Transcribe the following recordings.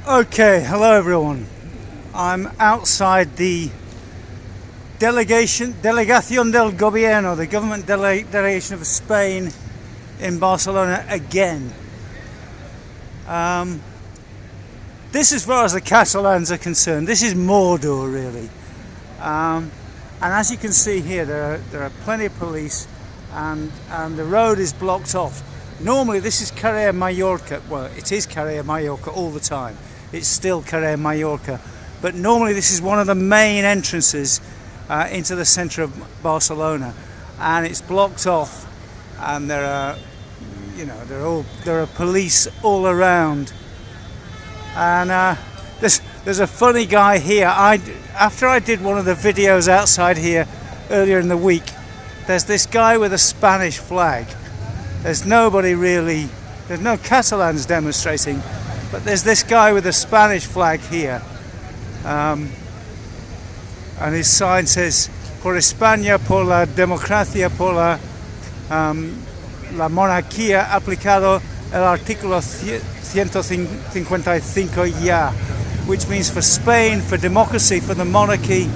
Okay, hello everyone. I'm outside the Delegación del Gobierno, the government delegation of Spain in Barcelona again. This, as far as the Catalans are concerned, this is Mordor really. And as you can see here, there are plenty of police, and the road is blocked off. Normally this is Carrer Mallorca. Well, it is Carrer Mallorca all the time. It's still Carrer Mallorca, but normally this is one of the main entrances into the centre of Barcelona, and it's blocked off, and there are police all around. And there's a funny guy here. After I did one of the videos outside here earlier in the week, there's this guy with a Spanish flag. There's no Catalans demonstrating, but there's this guy with a Spanish flag here, and his sign says "Por España, por la democracia, por la monarquía, aplicado el artículo 155 ya," which means for Spain, for democracy, for the monarchy,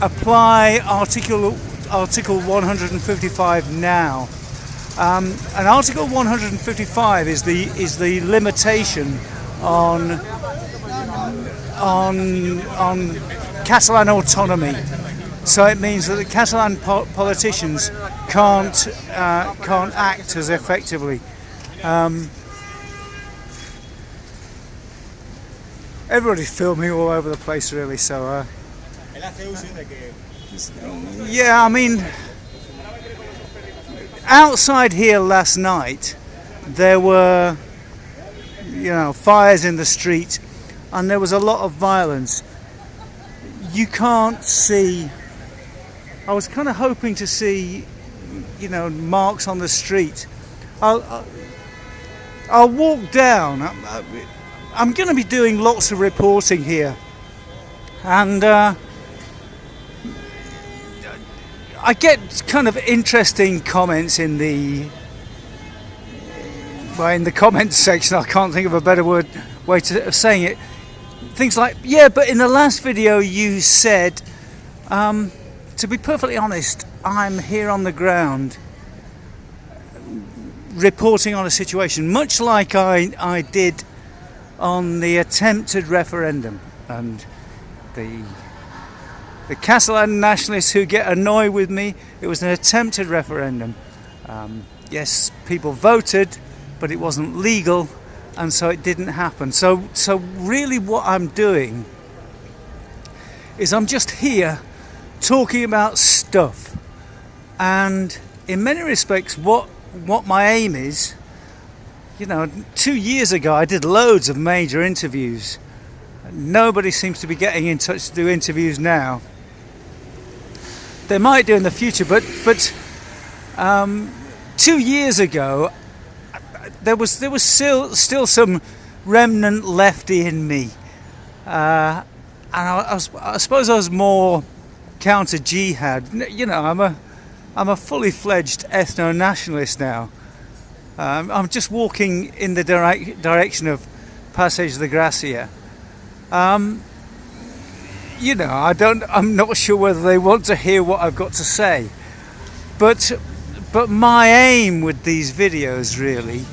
apply Article 155 now. And Article 155 is the limitation on Catalan autonomy. So it means that the Catalan politicians can't act as effectively. Everybody's filming all over the place, really. So yeah, I mean, outside here last night there were fires in the street, and there was a lot of violence. You can't see. I was kind of hoping to see marks on the street. I'll walk down. I'm going to be doing lots of reporting here, and I get kind of interesting comments in the comments section. I can't think of a better way of saying it. Things like, yeah, but in the last video you said, to be perfectly honest, I'm here on the ground reporting on a situation, much like I did on the attempted referendum. And the Catalan nationalists who get annoyed with me, it was an attempted referendum. Yes, people voted, but it wasn't legal, and so it didn't happen. So really what I'm doing is I'm just here talking about stuff. And in many respects, what my aim is, 2 years ago I did loads of major interviews. Nobody seems to be getting in touch to do interviews now. They might do in the future, but 2 years ago there was still some remnant lefty in me, and I suppose I was more counter jihad. I'm a fully fledged ethno-nationalist now. I'm just walking in the direction of Passage de Gracia. I'm not sure whether they want to hear what I've got to say, but my aim with these videos really,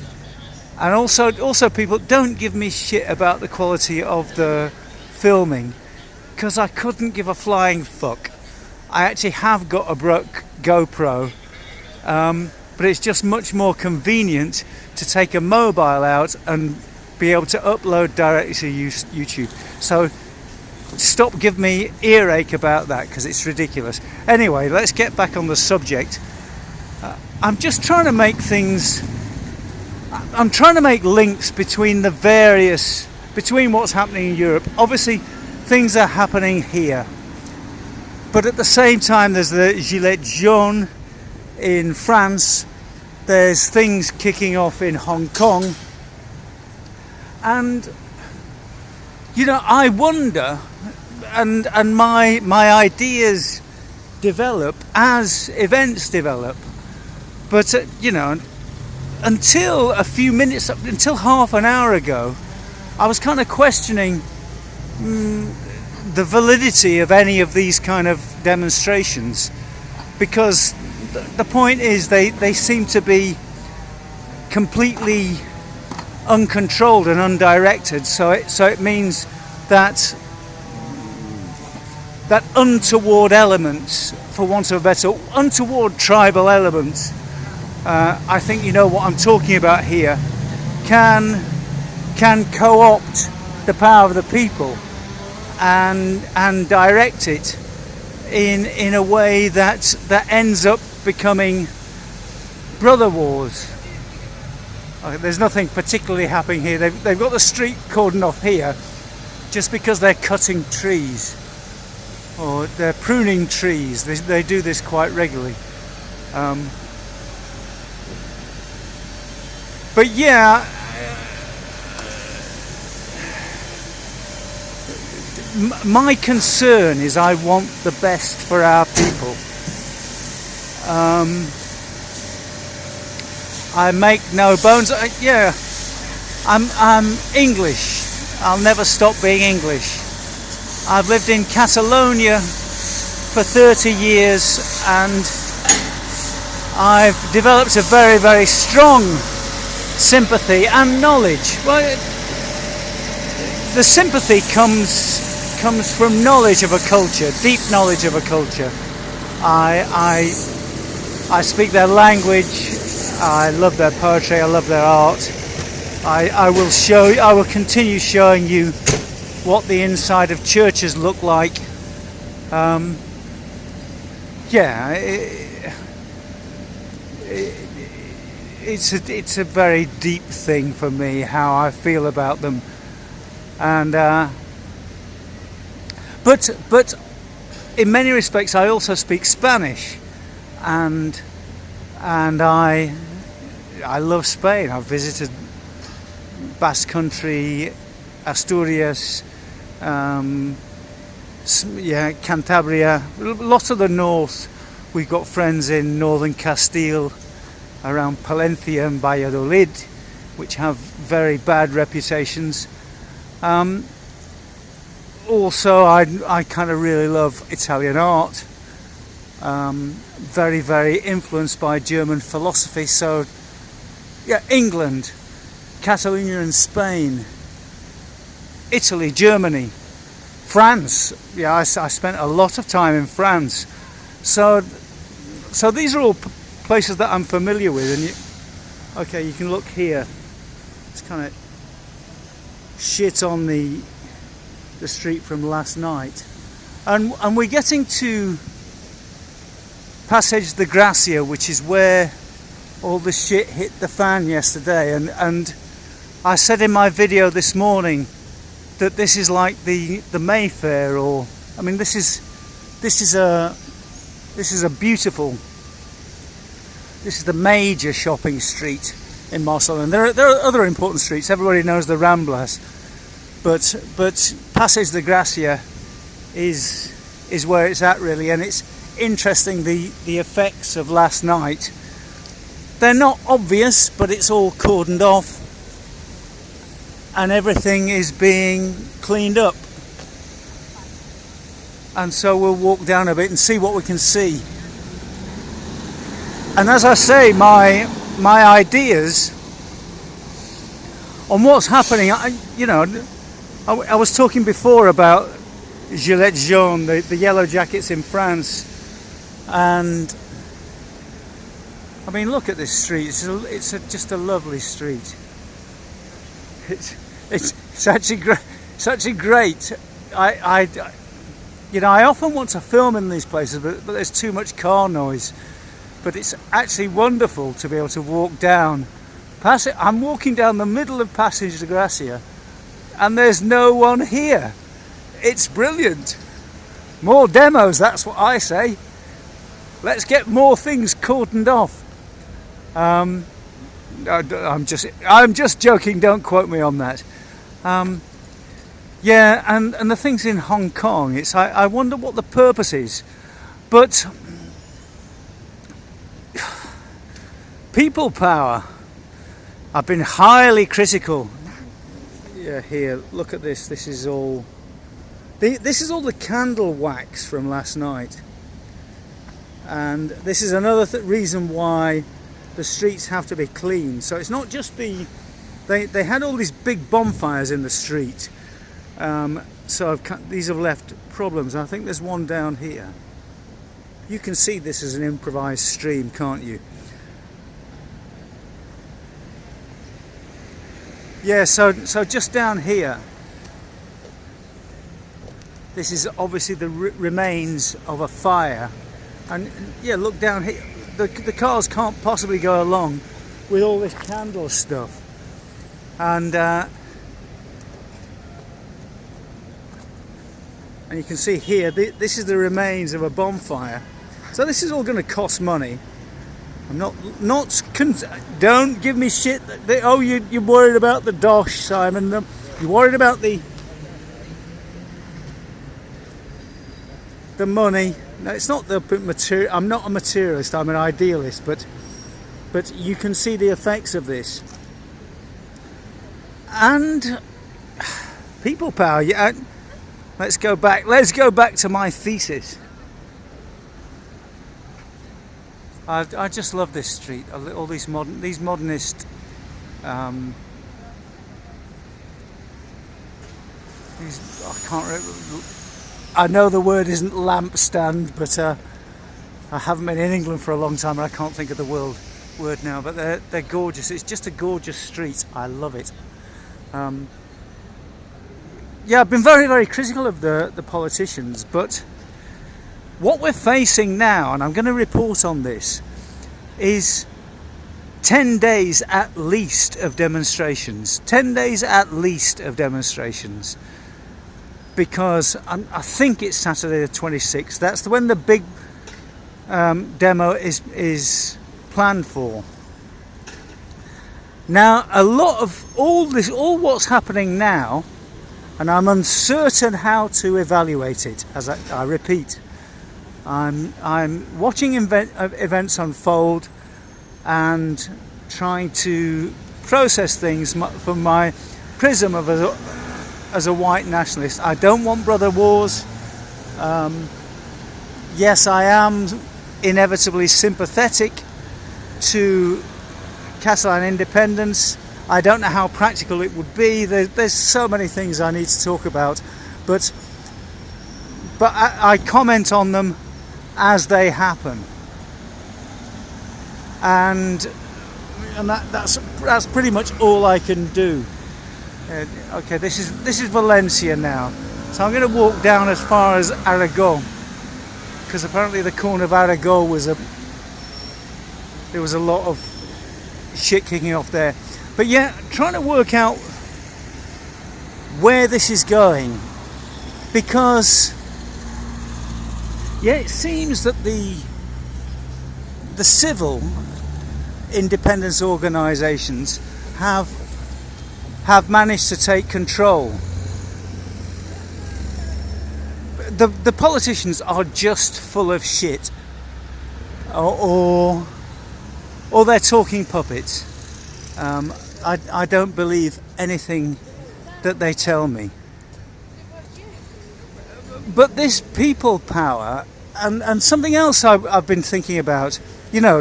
and also people don't give me shit about the quality of the filming, because I couldn't give a flying fuck. I actually have got a GoPro, but it's just much more convenient to take a mobile out and be able to upload directly to YouTube. So stop giving me earache about that, because it's ridiculous. Anyway, let's get back on the subject. I'm just trying to make links between between what's happening in Europe. Obviously things are happening here, but at the same time there's the Gilets jaunes in France, there's things kicking off in Hong Kong, and I wonder, and my ideas develop as events develop, but until half an hour ago I was kind of questioning the validity of any of these kind of demonstrations, because the point is they seem to be completely uncontrolled and undirected, so it means that untoward elements, for want of a better, untoward tribal elements, I think you know what I'm talking about here, can co-opt the power of the people and direct it in a way that ends up becoming brother wars. There's nothing particularly happening here. They've got the street cordoned off here just because they're cutting trees or they're pruning trees. They do this quite regularly. But yeah, my concern is I want the best for our people. I make no bones. I'm English. I'll never stop being English. I've lived in Catalonia for 30 years and I've developed a very, very strong sympathy and knowledge. Well, the sympathy comes from knowledge of a culture, deep knowledge of a culture. I speak their language. I love their poetry. I love their art. I will continue showing you what the inside of churches look like. It's a very deep thing for me how I feel about them, and but in many respects I also speak Spanish, and I love Spain. I've visited Basque Country, Asturias, Cantabria, lots of the north. We've got friends in northern Castile, around Palencia and Valladolid, which have very bad reputations. Also, I kind of really love Italian art. Very, very influenced by German philosophy. So, yeah, England, Catalonia and Spain, Italy, Germany, France. Yeah, I spent a lot of time in France. So these are all places that I'm familiar with. And you can look here. It's kind of shit on the street from last night, and we're getting to Passage de Gracia, which is where all the shit hit the fan yesterday, and I said in my video this morning that this is like the Mayfair, or I mean this is a beautiful, this is the major shopping street in Barcelona. There are other important streets. Everybody knows the Ramblas, but Passage de Gracia is where it's at really, and it's interesting the effects of last night. They're not obvious, but it's all cordoned off and everything is being cleaned up. And so we'll walk down a bit and see what we can see. And as I say, my ideas on what's happening, I was talking before about Gilets jaunes, the yellow jackets in France, and I mean, look at this street. It's just a lovely street. It's actually great. It's actually great. I often want to film in these places, but there's too much car noise. But it's actually wonderful to be able to walk down. I'm walking down the middle of Passage de Gracia, and there's no one here. It's brilliant. More demos, that's what I say. Let's get more things cordoned off. I'm just joking. Don't quote me on that. And the things in Hong Kong. I wonder what the purpose is. But people power. I've been highly critical. yeah, here, look at this. This is all the candle wax from last night, and this is another reason why the streets have to be clean. So it's not just they had all these big bonfires in the street, so these have left problems. I think there's one down here. You can see this is an improvised stream, can't you? Yeah, so just down here, this is obviously the remains of a fire, and yeah, look down here. The cars can't possibly go along with all this candle stuff, and you can see here, this is the remains of a bonfire. So this is all going to cost money. I'm not don't give me shit that oh, you're worried about the dosh, Simon. You're worried about the money. No, it's not the material. I'm not a materialist, I'm an idealist, but you can see the effects of this. And people power. Yeah, let's go back to my thesis. I just love this street. All these modernist I know the word isn't lampstand, but I haven't been in England for a long time and I can't think of the word now, but they're gorgeous. It's just a gorgeous street. I love it. Yeah, I've been very, very critical of the politicians, but what we're facing now, and I'm going to report on this, is 10 days at least of demonstrations. 10 days at least of demonstrations. Because I think it's Saturday the 26th. That's when the big demo is planned for. Now, a lot of all what's happening now, and I'm uncertain how to evaluate it, as I repeat. I'm watching events unfold and trying to process things from my prism of as a white nationalist. I don't want brother wars. Yes, I am inevitably sympathetic to Catalan independence. I don't know how practical it would be. There's so many things I need to talk about, but I comment on them as they happen, and that's pretty much all I can do. Okay, this is Valencia now, so I'm going to walk down as far as Aragon, because apparently the corner of Aragon there was a lot of shit kicking off there. But yeah, trying to work out where this is going, because yeah, it seems that the civil independence organisations have managed to take control. The politicians are just full of shit, or they're talking puppets. I don't believe anything that they tell me. But this people power, and something else I've been thinking about, you know,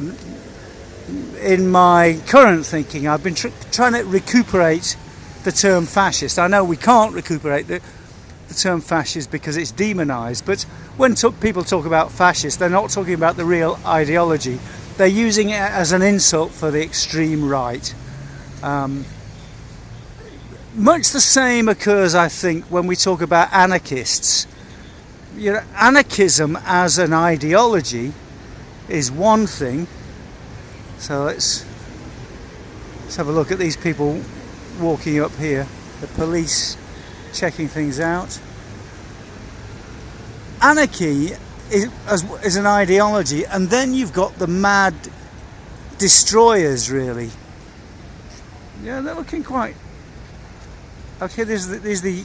in my current thinking, I've been trying to recuperate the term fascist. I know we can't recuperate the term fascist because it's demonised, but when people talk about fascist, they're not talking about the real ideology. They're using it as an insult for the extreme right. Much the same occurs, I think, when we talk about anarchists. You know, anarchism as an ideology is one thing. So let's have a look at these people walking up here. The police checking things out. Anarchy is an ideology, and then you've got the mad destroyers, really. Yeah, they're looking quite... Okay, there's the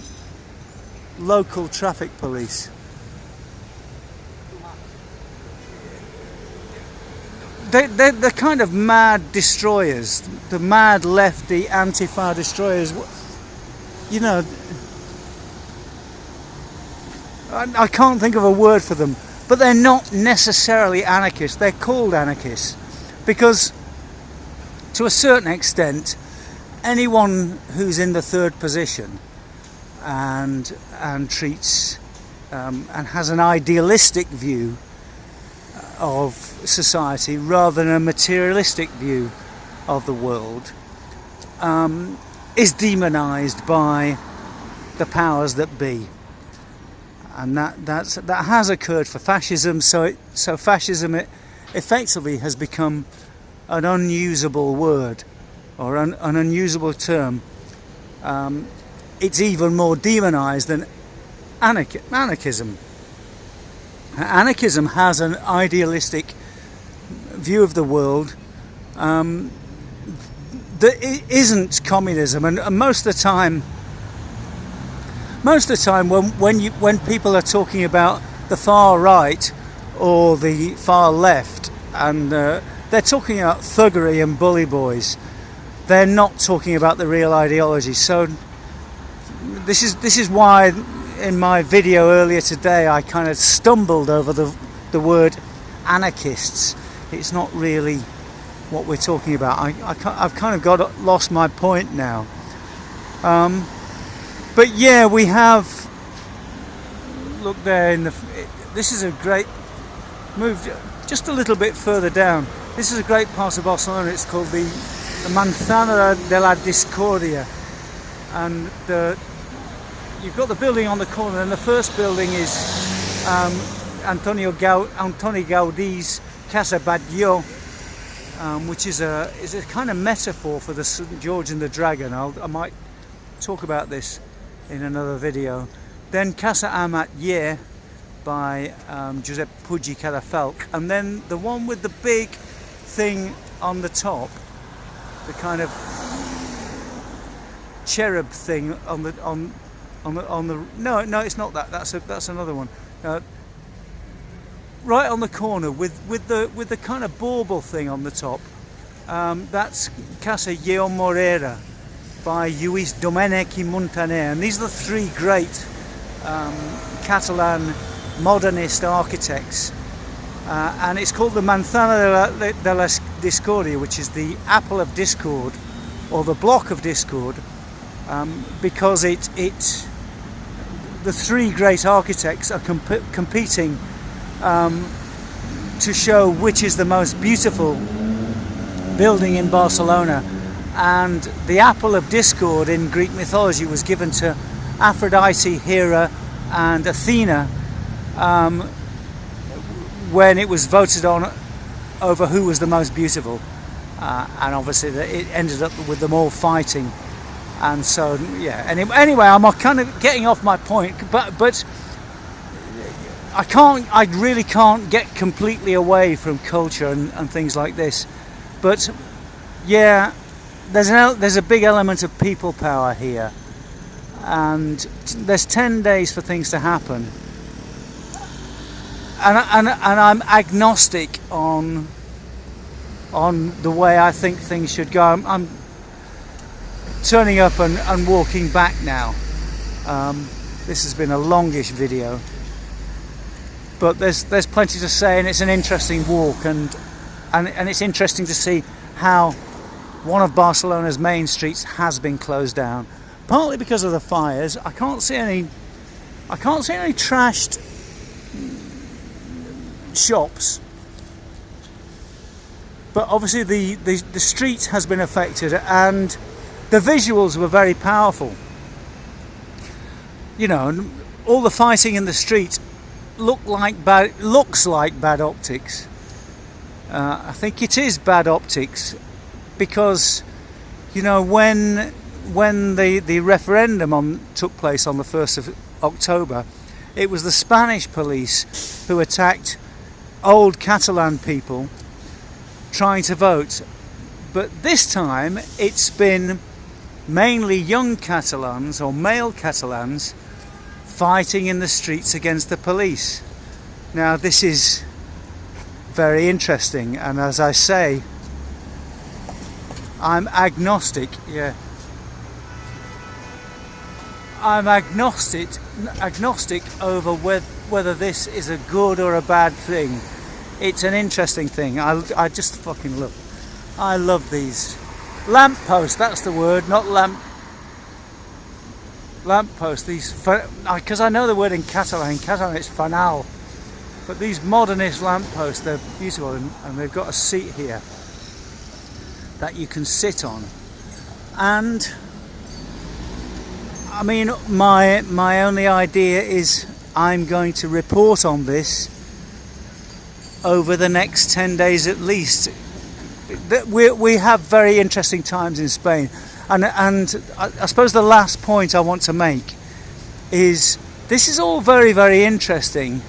local traffic police. They're kind of mad destroyers, the mad lefty Antifa destroyers. you know, I can't think of a word for them, but they're not necessarily anarchists. They're called anarchists because, to a certain extent, anyone who's in the third position and treats and has an idealistic view of society rather than a materialistic view of the world is demonized by the powers that be. And that has occurred for fascism. So fascism effectively has become an unusable word or an unusable term. It's even more demonized than anarchism. Anarchism has an idealistic view of the world that isn't communism, and most of the time when people are talking about the far right or the far left, and they're talking about thuggery and bully boys, they're not talking about the real ideology. So this is why in my video earlier today I kind of stumbled over the word anarchists. It's not really what we're talking about. I've kind of lost my point now. But yeah, we have, look there this is a great move, just a little bit further down. This is a great part of Barcelona. It's called the Manzana de la Discordia, and you've got the building on the corner, and the first building is Antoni Gaudi's Casa Batlló, which is a kind of metaphor for the St. George and the Dragon. I might talk about this in another video. Then Casa Amatller by Josep Puig i Cadafalch, and then the one with the big thing on the top, the kind of cherub thing on the no, it's not that. That's another one. Right on the corner with the kind of bauble thing on the top. That's Casa Lleó Morera by Lluís Domènech i Muntaner, and these are the three great Catalan modernist architects. And it's called the Manzana de la Discordia, which is the apple of discord, or the block of discord, because the three great architects are competing to show which is the most beautiful building in Barcelona. And the apple of discord in Greek mythology was given to Aphrodite, Hera and Athena when it was voted on over who was the most beautiful, and obviously it ended up with them all fighting. And so yeah, anyway, I'm kind of getting off my point, but I really can't get completely away from culture and things like this. But yeah, there's a big element of people power here, and there's 10 days for things to happen, and I'm agnostic on the way I think things should go. I'm turning up and walking back now. This has been a longish video, but there's plenty to say, and it's an interesting walk, and it's interesting to see how one of Barcelona's main streets has been closed down, partly because of the fires. I can't see any trashed shops, but obviously the street has been affected, and the visuals were very powerful. You know, all the fighting in the street looks like bad optics. I think it is bad optics, because you know, when the referendum took place on the 1st of October, it was the Spanish police who attacked old Catalan people trying to vote. But this time it's been mainly young Catalans, or male Catalans, fighting in the streets against the police. Now this is very interesting, and as I say, I'm agnostic. Yeah. I'm agnostic over whether this is a good or a bad thing. It's an interesting thing. I just fucking love. I love these lampposts. That's the word, not lampposts. These, because I know the word in Catalan. In Catalan, it's fanal. But these modernist lampposts, they're beautiful, and they've got a seat here that you can sit on. And I mean, my only idea is I'm going to report on this over the next 10 days at least. We have very interesting times in Spain, and I suppose the last point I want to make is this is all very, very interesting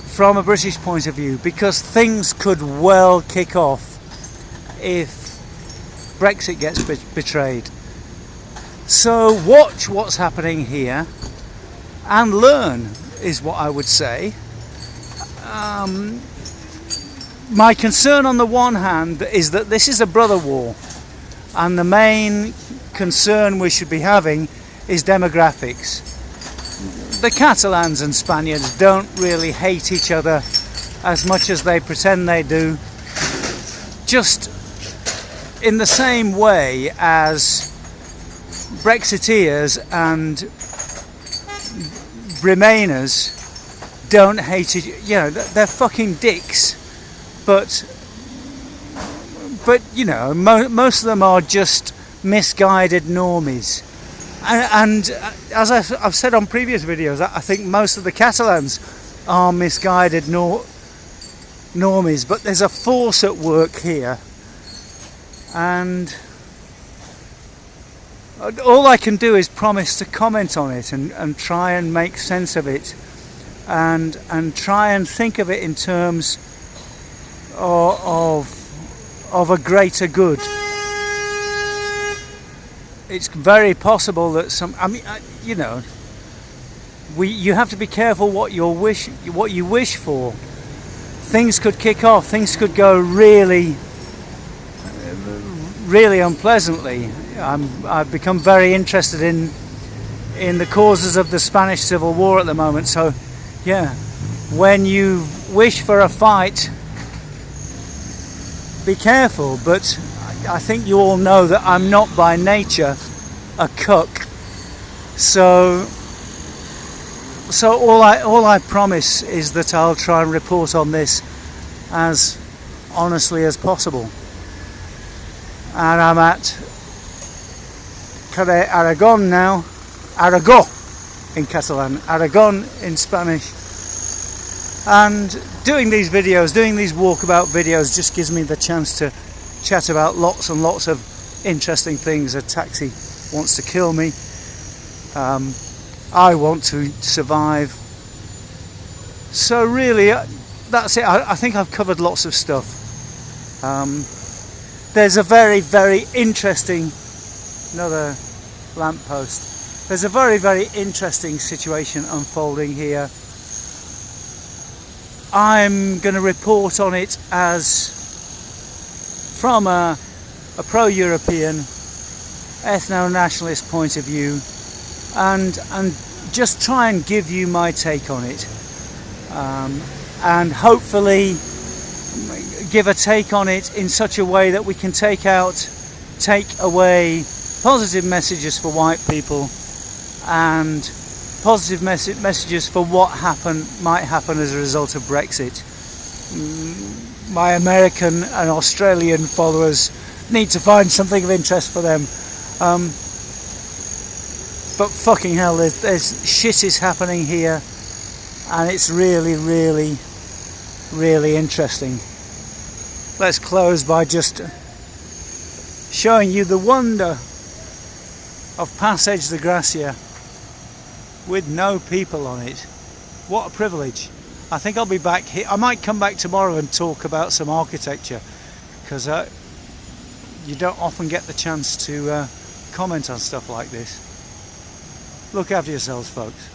from a British point of view, because things could well kick off if Brexit gets betrayed. So watch what's happening here and learn, is what I would say. My concern on the one hand is that this is a brother war, and the main concern we should be having is demographics. The Catalans and Spaniards don't really hate each other as much as they pretend they do, just in the same way as Brexiteers and Remainers don't hate each other. You know, they're fucking dicks, but you know, most of them are just misguided normies. And as I've said on previous videos, I think most of the Catalans are misguided normies, but there's a force at work here, and all I can do is promise to comment on it and try and make sense of it, and try and think of it in terms of a greater good. It's very possible that you know, you have to be careful what you wish for. Things could kick off. Things could go really, really unpleasantly. I've become very interested in the causes of the Spanish Civil War at the moment. So, yeah, when you wish for a fight, be careful. But I think you all know that I'm not by nature a cuck. So all I promise is that I'll try and report on this as honestly as possible. And I'm at Aragon now. Aragó in Catalan, Aragon in Spanish. And doing these videos, doing these walkabout videos, just gives me the chance to chat about lots and lots of interesting things. A taxi wants to kill me. I want to survive. So really, that's it. I think I've covered lots of stuff. There's a very, very interesting, another lamppost. There's a very, very interesting situation unfolding here. I'm going to report on it as from a pro-European, ethno-nationalist point of view, and just try and give you my take on it, and hopefully give a take on it in such a way that we can take away positive messages for white people and positive messages for what might happen as a result of Brexit. My American and Australian followers need to find something of interest for them. But fucking hell, there's shit is happening here, and it's really, really, really interesting. Let's close by just showing you the wonder of Passage de Gracia with no people on it. What a privilege. I think I'll be back here. I might come back tomorrow and talk about some architecture, because you don't often get the chance to comment on stuff like this. Look after yourselves, folks.